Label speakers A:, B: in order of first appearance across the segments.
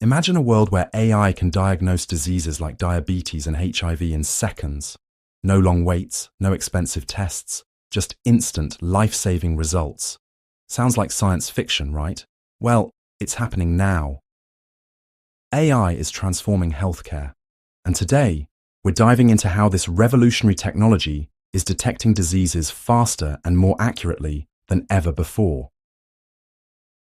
A: Imagine a world where AI can diagnose diseases like diabetes and HIV in seconds. No long waits, no expensive tests, just instant, life-saving results. Sounds like science fiction, right? Well, it's happening now. AI is transforming healthcare, and today, we're diving into how this revolutionary technology is detecting diseases faster and more accurately than ever before.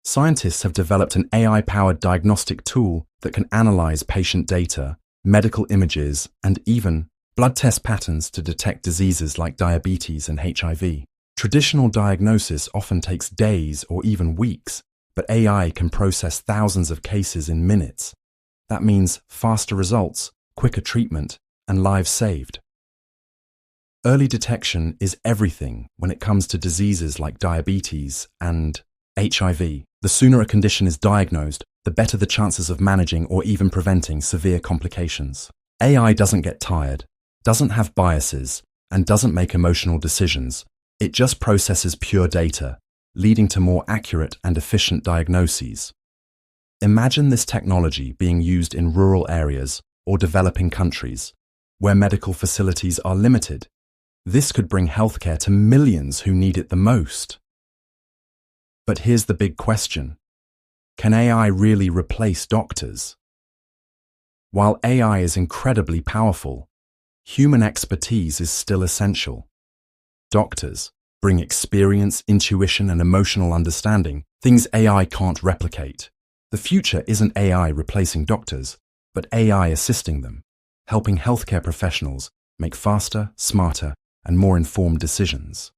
A: Scientists have developed an AI-powered diagnostic tool that can analyze patient data, medical images, and even blood test patterns to detect diseases like diabetes and HIV. Traditional diagnosis often takes days or even weeks, but AI can process thousands of cases in minutes. That means faster results, quicker treatment, and lives saved. Early detection is everything when it comes to diseases like diabetes and HIV. The sooner a condition is diagnosed, the better the chances of managing or even preventing severe complications. AI doesn't get tired, doesn't have biases, and doesn't make emotional decisions. It just processes pure data, leading to more accurate and efficient diagnoses. Imagine this technology being used in rural areas or developing countries, where medical facilities are limited. This could bring healthcare to millions who need it the most. But here's the big question. Can AI really replace doctors? While AI is incredibly powerful, human expertise is still essential. Doctors bring experience, intuition, and emotional understanding, things AI can't replicate. The future isn't AI replacing doctors, but AI assisting them, helping healthcare professionals make faster, smarter, and more informed decisions.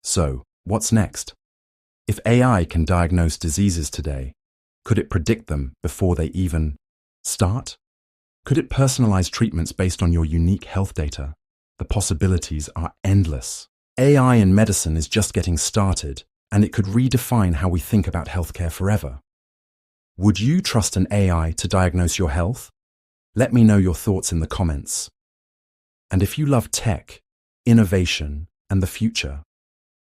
A: So, what's next? If AI can diagnose diseases today, could it predict them before they even start? Could it personalize treatments based on your unique health data? The possibilities are endless. AI in medicine is just getting started, and it could redefine how we think about healthcare forever. Would you trust an AI to diagnose your health? Let me know your thoughts in the comments. And if you love tech, innovation, and the future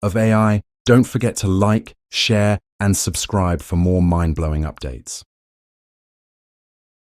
A: of AI, don't forget to like, share, and subscribe for more mind-blowing updates.